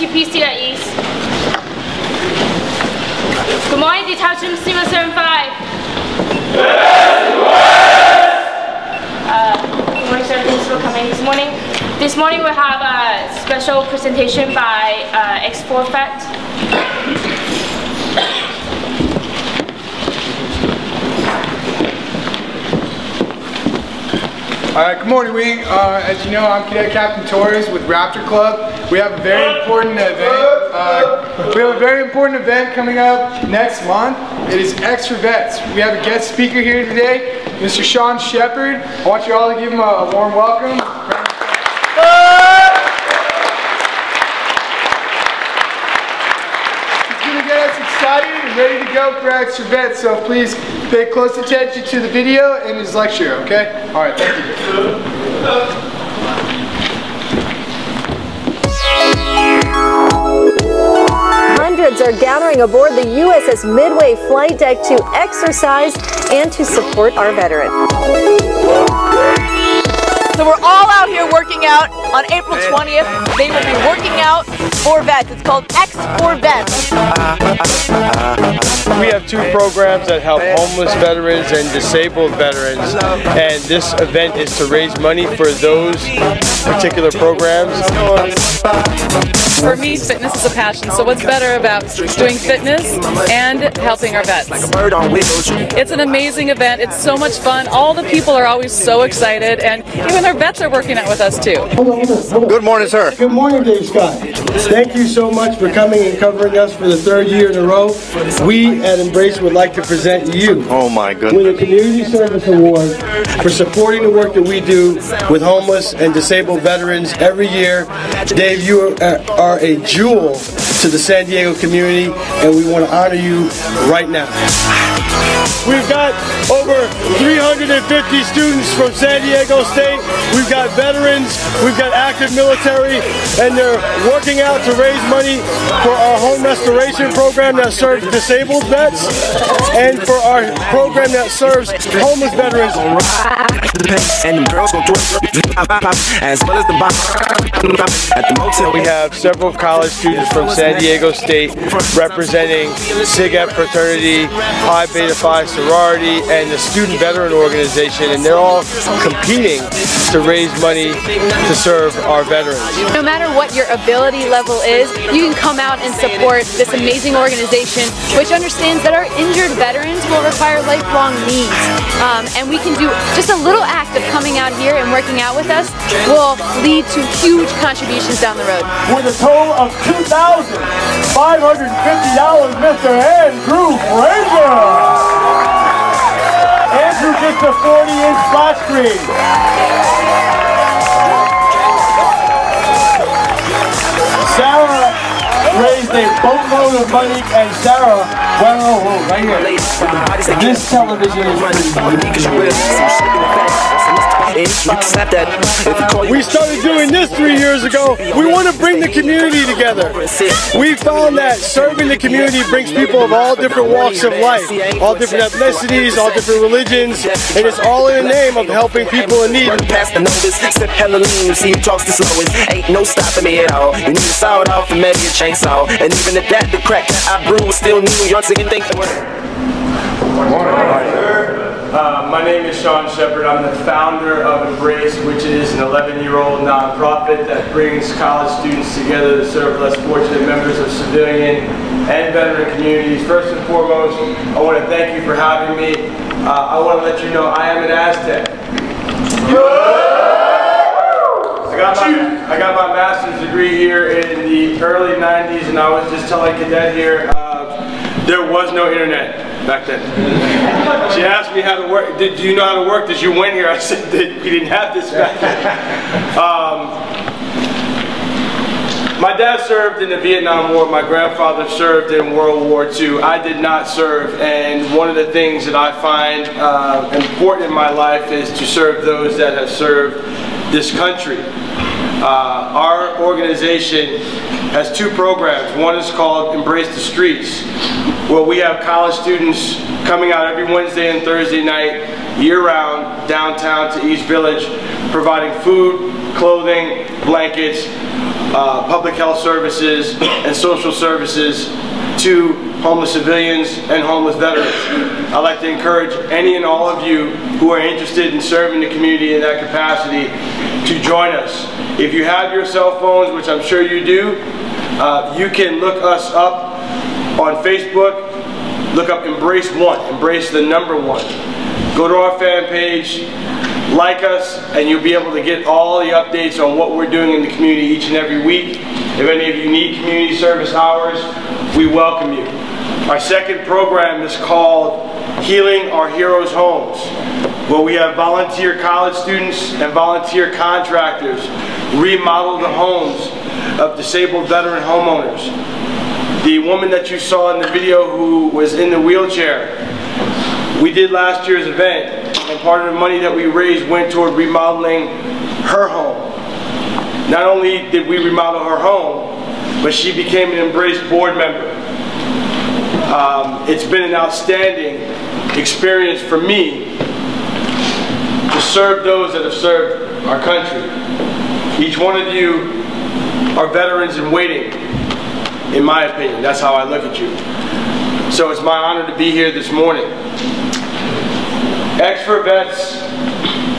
STPC at East. Good morning, Detachment 075. Good morning, sir. Thanks for coming this morning. This morning we have a special presentation by X4 Fact. Good morning, Wing. As you know, I'm Cadet Captain Torres with Raptor Club. We have a very important event. Coming up next month. It is Extra Vets. We have a guest speaker here today, Mr. Sean Shepard. I want you all to give him a warm welcome. He's going to get us excited and ready to go for Extra Vets, so please pay close attention to the video and his lecture, okay? All right, thank you. Hundreds are gathering aboard the USS Midway flight deck to exercise and to support our veterans. So we're all out here working out on April 20th. They will be working out for vets. It's called X for Vets. We have two programs that help homeless veterans and disabled veterans, and this event is to raise money for those particular programs. For me, fitness is a passion, so what's better about doing fitness and helping our vets? It's an amazing event. It's so much fun. All the people are always so excited, and even our vets are working out with us too. Good morning, sir. Good morning, Dave Scott. Thank you so much for coming and covering us for the third year in a row. We at Embrace would like to present you with a Community Service Award for supporting the work that we do with homeless and disabled veterans every year. Dave, you are a jewel to the San Diego community, and we want to honor you right now. We've got over 350 students from San Diego State. We've got veterans, we've got active military, and they're working out to raise money for our home restoration program that serves disabled vets and for our program that serves homeless veterans. We have several college students from San Diego State representing SIGEP fraternity, Pi Beta Phi sorority, and the Student Veteran Organization, and they're all competing to raise money to serve our veterans. No matter what your ability level is, you can come out and support this amazing organization, which understands that our injured veterans will require lifelong needs. And we can do just a little act of coming out here and working out with us will lead to huge contributions down the road. With a total of $2,550, Mr. Andrew Fraser. Andrew gets a 40-inch flat screen. Sarah raised a boatload of money, and Sarah, well, right here. This television is We started doing this 3 years ago. We want to bring the community together. We found that serving the community brings people of all different walks of life, all different ethnicities, all different religions, and it's all in the name of helping people in need. Ain't no stopping me at all. You need a sawed off and maybe a chainsaw, and even at that, the crack I brew was still new. Y'all singing think. My name is Sean Shepard. I'm the founder of Embrace, which is an 11-year-old nonprofit that brings college students together to serve less fortunate members of civilian and veteran communities. First and foremost, I want to thank you for having me. I want to let you know I am an Aztec. I got my master's degree here in the early 90s, and I was just telling Cadet here, there was no internet back then. She asked me how to work. Do you know how to work this? You went here. I said that we didn't have this back then. My dad served in the Vietnam War. My grandfather served in World War II. I did not serve, and one of the things that I find important in my life is to serve those that have served this country. Our organization has two programs. One is called Embrace the Streets, where we have college students coming out every Wednesday and Thursday night, year-round, downtown to East Village, providing food, clothing, blankets, public health services and social services to homeless civilians and homeless veterans. I'd like to encourage any and all of you who are interested in serving the community in that capacity to join us. If you have your cell phones, which I'm sure you do, you can look us up on Facebook. Look up Embrace One, Embrace the number 1. Go to our fan page, like us, and you'll be able to get all the updates on what we're doing in the community each and every week. If any of you need community service hours, we welcome you. Our second program is called Healing Our Heroes' Homes, where we have volunteer college students and volunteer contractors remodel the homes of disabled veteran homeowners. The woman that you saw in the video who was in the wheelchair, we did last year's event, and part of the money that we raised went toward remodeling her home. Not only did we remodel her home, but she became an Embrace board member. It's been an outstanding experience for me to serve those that have served our country. Each one of you are veterans in waiting, in my opinion. That's how I look at you. So it's my honor to be here this morning. X for Vets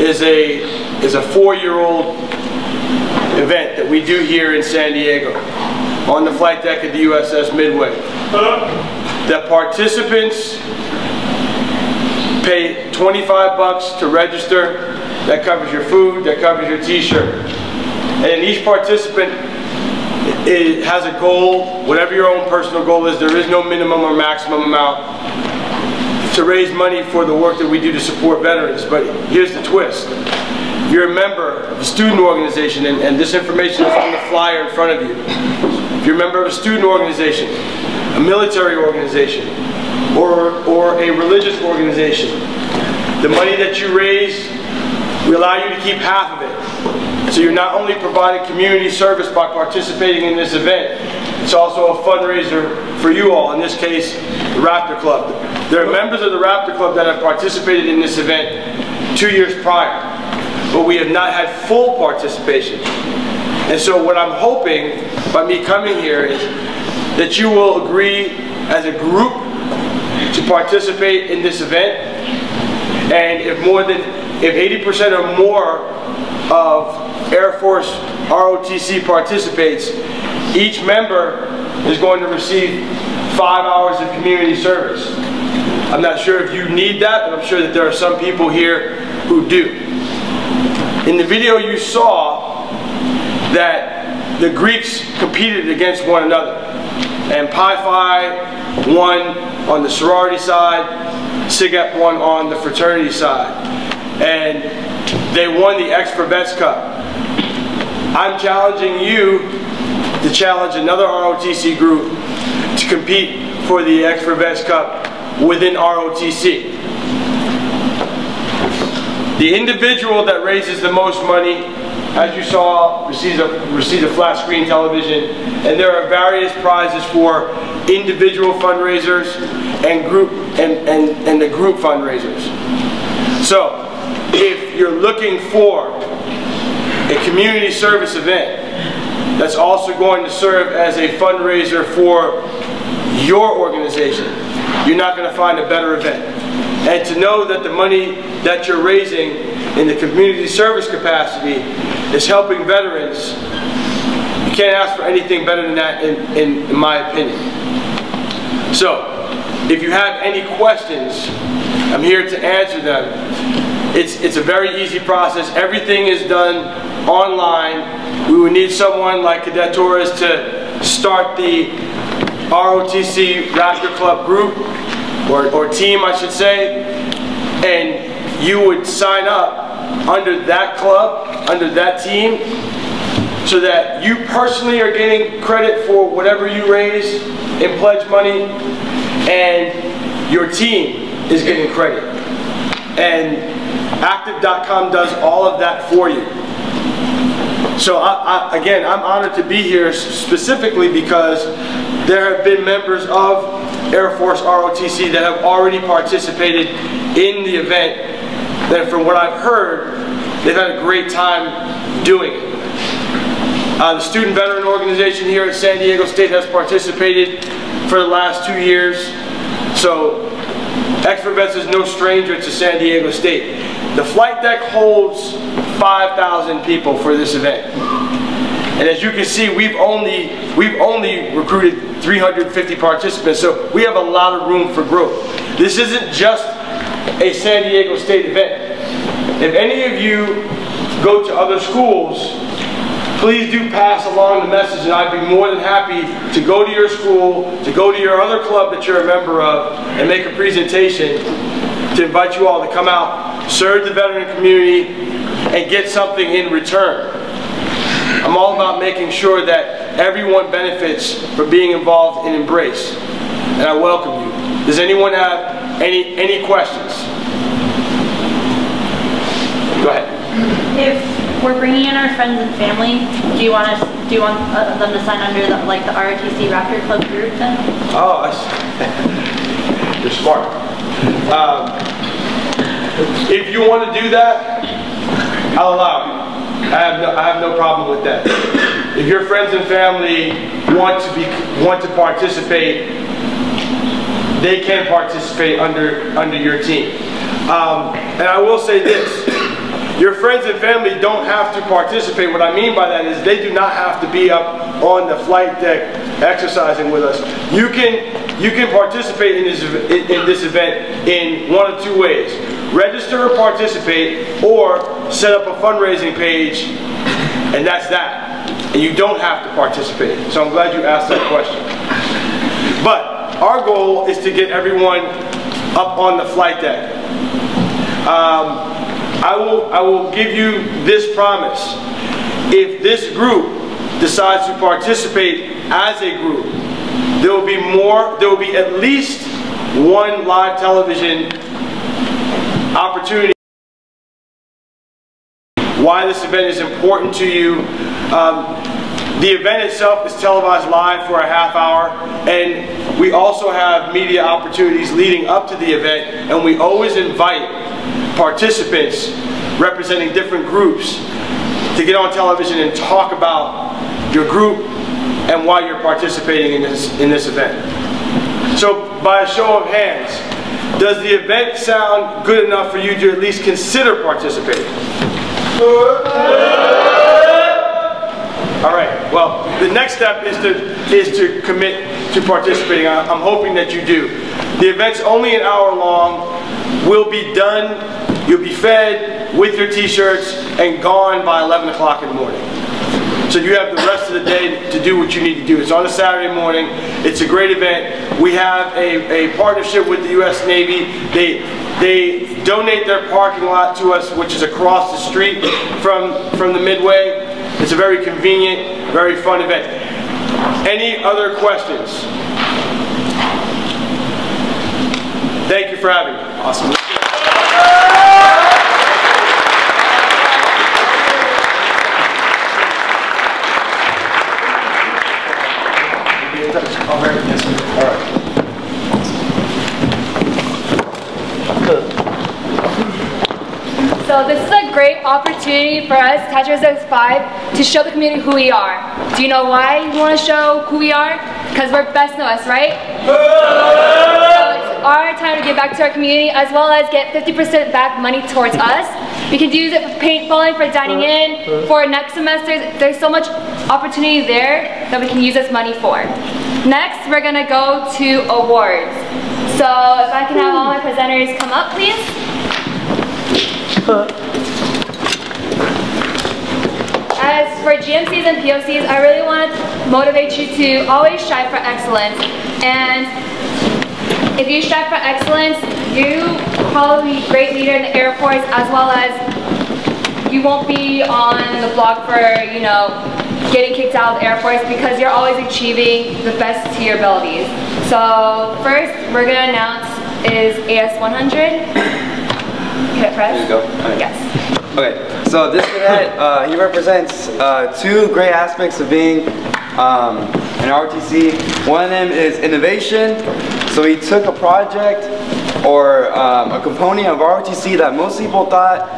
is a 4-year-old event that we do here in San Diego on the flight deck of the USS Midway. The participants pay $25 to register. That covers your food, that covers your t-shirt. And each participant has a goal, whatever your own personal goal is. There is no minimum or maximum amount to raise money for the work that we do to support veterans. But here's the twist. You're a member of a student organization, and this information is on the flyer in front of you. If you're a member of a student organization, a military organization, or a religious organization, the money that you raise, we allow you to keep half of it. So you're not only providing community service by participating in this event, it's also a fundraiser for you all, in this case, the Raptor Club. There are members of the Raptor Club that have participated in this event 2 years prior, but we have not had full participation. And so what I'm hoping by me coming here is that you will agree as a group to participate in this event, and if 80% or more of Air Force ROTC participates, each member is going to receive 5 hours of community service. I'm not sure if you need that, but I'm sure that there are some people here who do. In the video you saw that the Greeks competed against one another, and Pi Phi won on the sorority side, SIGEP won on the fraternity side, and they won the X for Vets Cup. I'm challenging you to challenge another ROTC group to compete for the X for Vets Cup within ROTC. The individual that raises the most money, as you saw, receives a flat screen television, and there are various prizes for individual fundraisers and the group fundraisers. So, if you're looking for a community service event that's also going to serve as a fundraiser for your organization, you're not going to find a better event. And to know that the money that you're raising in the community service capacity is helping veterans, you can't ask for anything better than that in my opinion. So, if you have any questions, I'm here to answer them. It's a very easy process. Everything is done online. We would need someone like Cadet Torres to start the ROTC Raptor Club group, or team I should say, and you would sign up under that club, under that team, so that you personally are getting credit for whatever you raise in pledge money, and your team is getting credit. And Active.com does all of that for you. So again, I'm honored to be here specifically because there have been members of Air Force ROTC that have already participated in the event, that from what I've heard, they've had a great time doing it. The Student Veteran Organization here at San Diego State has participated for the last 2 years. So X4Vets is no stranger to San Diego State. The flight deck holds 5,000 people for this event. And as you can see, we've only recruited 350 participants, so we have a lot of room for growth. This isn't just a San Diego State event. If any of you go to other schools, please do pass along the message, and I'd be more than happy to go to your school, to go to your other club that you're a member of, and make a presentation to invite you all to come out, serve the veteran community, and get something in return. I'm all about making sure that everyone benefits from being involved in Embrace, and I welcome you. Does anyone have any questions? Go ahead. If we're bringing in our friends and family, do you want them to sign under the ROTC Raptor Club group then? Oh, you're smart. If you want to do that, I'll allow you. I have no problem with that. If your friends and family want to participate, they can participate under your team. And I will say this. Your friends and family don't have to participate. What I mean by that is they do not have to be up on the flight deck exercising with us. You can participate in this event in one of two ways. Register or participate, or set up a fundraising page, and that's that. And you don't have to participate. So I'm glad you asked that question. But our goal is to get everyone up on the flight deck. I will give you this promise. If this group decides to participate as a group, there will be at least one live television opportunity. Why this event is important to you. The event itself is televised live for a half hour, and we also have media opportunities leading up to the event, and we always invite participants representing different groups to get on television and talk about your group and why you're participating in this event. So by a show of hands, does the event sound good enough for you to at least consider participating? All right, well, the next step is to commit to participating. I'm hoping that you do. The event's only an hour long. We'll be done. You'll be fed with your t-shirts and gone by 11 o'clock in the morning. So you have the rest of the day to do what you need to do. It's on a Saturday morning. It's a great event. We have a partnership with the U.S. Navy. They donate their parking lot to us, which is across the street from the Midway. It's a very convenient, very fun event. Any other questions? Thank you for having me. Awesome. All right. So this is a great opportunity for us, Detachment X5, to show the community who we are. Do you know why we want to show who we are? Because we're best know us, right? So it's our time to give back to our community, as well as get 50% back money towards us. We can use it for paintballing, for dining in, for next semester. There's so much opportunity there that we can use this money for. Next, we're going to go to awards. So if I can have all my presenters come up, please. As for GMCs and POCs, I really want to motivate you to always strive for excellence. And if you strive for excellence, you will probably be a great leader in the Air Force, as well as you won't be on the block for, getting kicked out of the Air Force, because you're always achieving the best to your abilities. So first, we're going to announce is AS100. Can I press? There you go. Okay. Yes. Okay, so this cadet, he represents two great aspects of being an ROTC. One of them is innovation. So he took a project or a component of ROTC that most people thought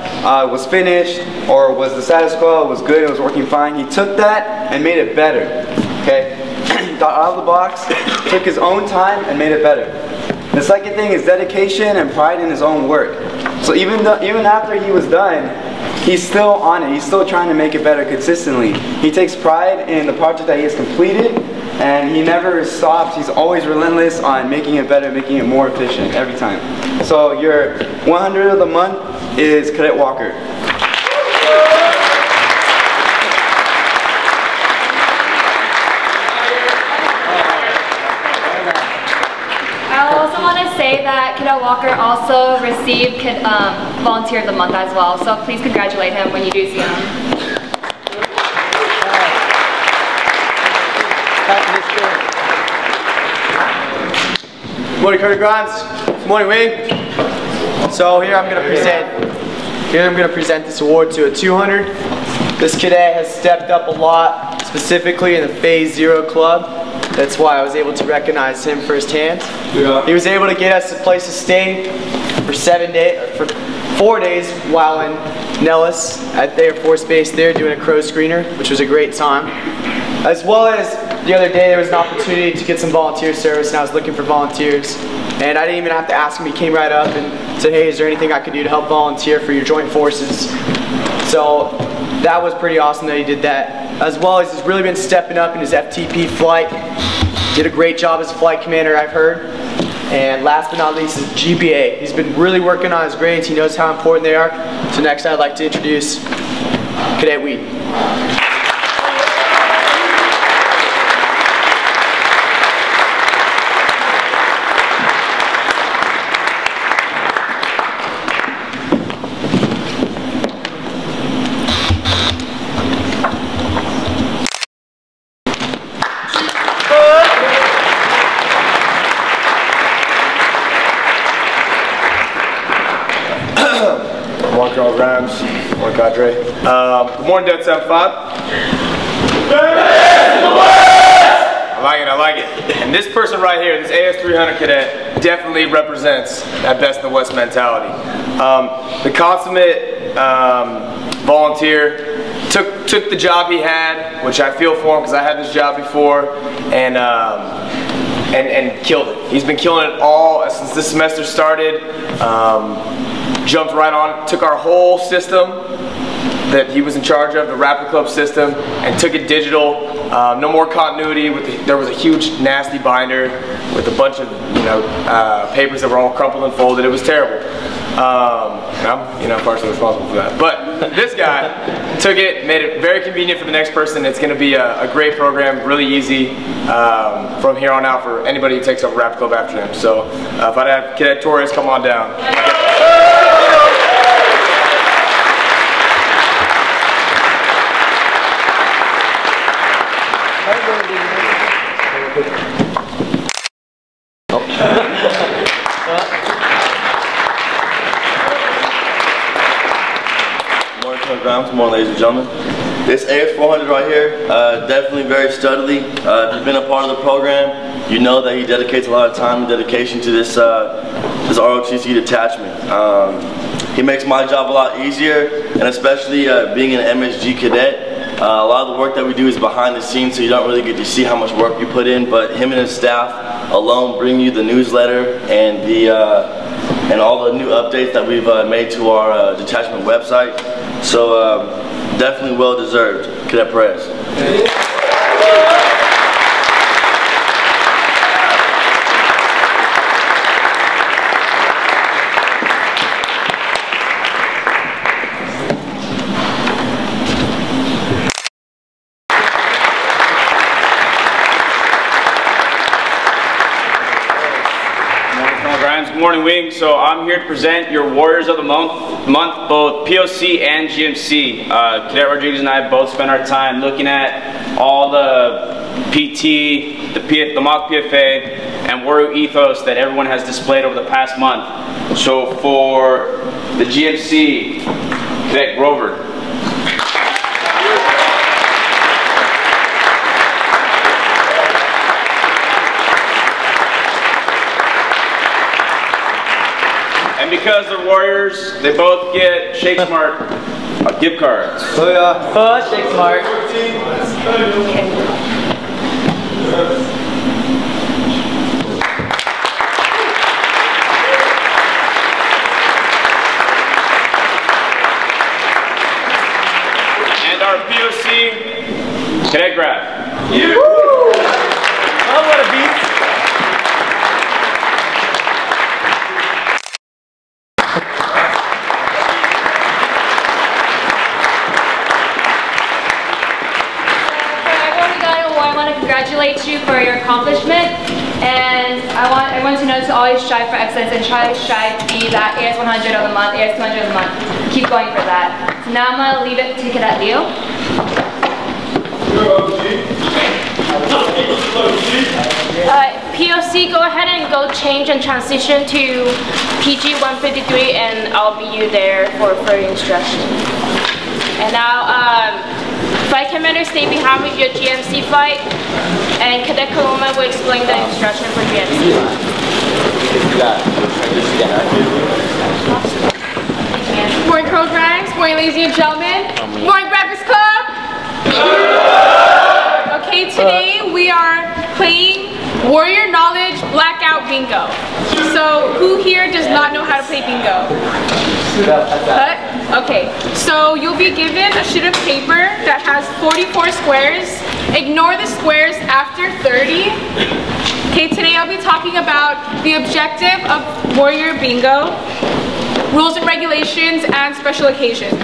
was finished or was the status quo, was good, it was working fine. He took that and made it better. Okay, he got out of the box, took his own time and made it better. The second thing is dedication and pride in his own work. So even after he was done, he's still on it. He's still trying to make it better consistently. He takes pride in the project that he has completed, and he never stops. He's always relentless on making it better, making it more efficient every time. So your 100 of the month is Cadet Walker. I also want to say that Cadet Walker also received Volunteer of the Month as well, so please congratulate him when you do see him. Good morning, Cody Grimes. Good morning, Wing. So here I'm going to present this award to a 200. This cadet has stepped up a lot, specifically in the Phase 0 club. That's why I was able to recognize him firsthand. Yeah. He was able to get us a place to stay for 4 days while in Nellis at the Air Force Base there doing a crow screener, which was a great time. As well as the other day there was an opportunity to get some volunteer service and I was looking for volunteers. And I didn't even have to ask him, he came right up and said, hey, is there anything I could do to help volunteer for your joint forces? So that was pretty awesome that he did that. As well as he's really been stepping up in his FTP flight. Did a great job as a flight commander, I've heard. And last but not least is GPA. He's been really working on his grades. He knows how important they are. So next I'd like to introduce Cadet Weed. Good morning, Det 75. I like it. And this person right here, this AS300 cadet, definitely represents that best in the West mentality. The consummate volunteer took the job he had, which I feel for him because I had this job before, and killed it. He's been killing it all since this semester started. Jumped right on, took our whole system that he was in charge of, the Raptor Club system, and took it digital. No more continuity. There was a huge nasty binder with a bunch of papers that were all crumpled and folded. It was terrible. I'm partially responsible for that. But this guy took it, made it very convenient for the next person. It's going to be a great program, really easy from here on out for anybody who takes over Raptor Club after him. So if I'd have Cadet Torres come on down. Good morning, ladies and gentlemen. This AS400 right here, definitely very steadily. If you've been a part of the program, you know that he dedicates a lot of time and dedication to this ROTC detachment. He makes my job a lot easier, and especially being an MSG cadet, a lot of the work that we do is behind the scenes, so you don't really get to see how much work you put in, but him and his staff alone bring you the newsletter and and all the new updates that we've made to our detachment website. So definitely well deserved, Cadet Perez. Good morning, Wing. So I'm here to present your Warriors of the Month, both POC and GMC. Cadet Rodriguez and I both spent our time looking at all the PT, the mock PFA, and Warrior ethos that everyone has displayed over the past month. So for the GMC, Cadet Grover. because they're warriors, they both get Shake Smart gift cards. Oh yeah. Oh, Shake Smart. And our POC cadet graph. Yeah. Oh, what a beat. Congratulate you for your accomplishment, and I want everyone to know to always strive for excellence and try to strive to be that AS 100 of the month, AS 200 of the month. Keep going for that. So now I'm going to leave it to Cadet Leo. POC, go ahead and go change and transition to PG 153, and I'll be you there for further instruction. And now, Flight Commander, stay behind with your GMC flight, and Cadet Coloma will explain the instruction for GMC. Morning, programs. Morning, ladies and gentlemen. Morning, Breakfast Club. Okay, today we are playing Warrior Knowledge Blackout Bingo. So, who here does not know how to play bingo? Okay, so you'll be given a sheet of paper that has 44 squares. Ignore the squares after 30. Okay, today I'll be talking about the objective of Warrior Bingo, rules and regulations, and special occasions.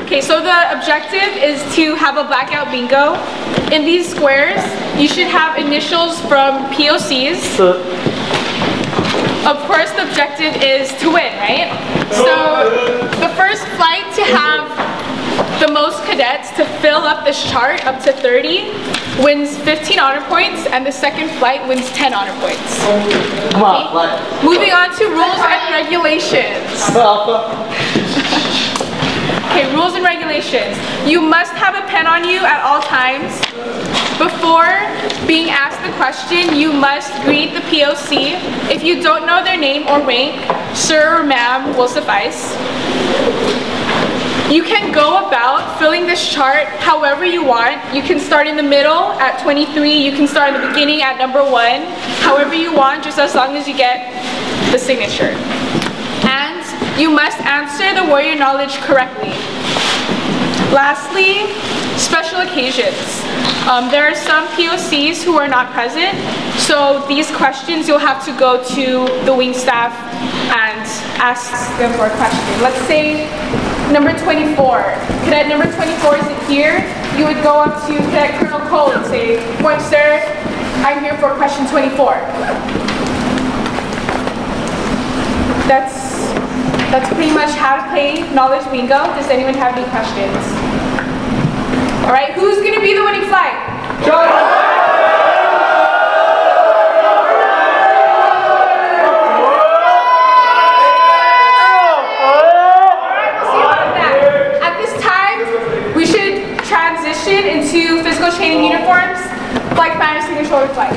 Okay, so the objective is to have a blackout bingo. In these squares, you should have initials from POCs. Of course, the objective is to win, right? So the first flight to have the most cadets to fill up this chart up to 30 wins 15 honor points, and the second flight wins 10 honor points. Okay. Moving on to rules and regulations. Okay, rules and regulations. You must have a pen on you at all times. Before being asked the question, you must greet the POC. If you don't know their name or rank, sir or ma'am will suffice. You can go about filling this chart however you want. You can start in the middle at 23, you can start in the beginning at number 1, however you want, just as long as you get the signature. And you must answer the warrior knowledge correctly. Lastly, special occasions. There are some POCs who are not present, so these questions you'll have to go to the wing staff and ask them for a question. Let's say number 24. Cadet number 24 isn't here. You would go up to Cadet Colonel Cole and say, "Morning, sir. I'm here for question 24. That's pretty much how to play Knowledge Bingo. Does anyone have any questions? All right, who's gonna be the winning flight? At this time, we should transition into physical training uniforms. Flight commanders, take control of the flight.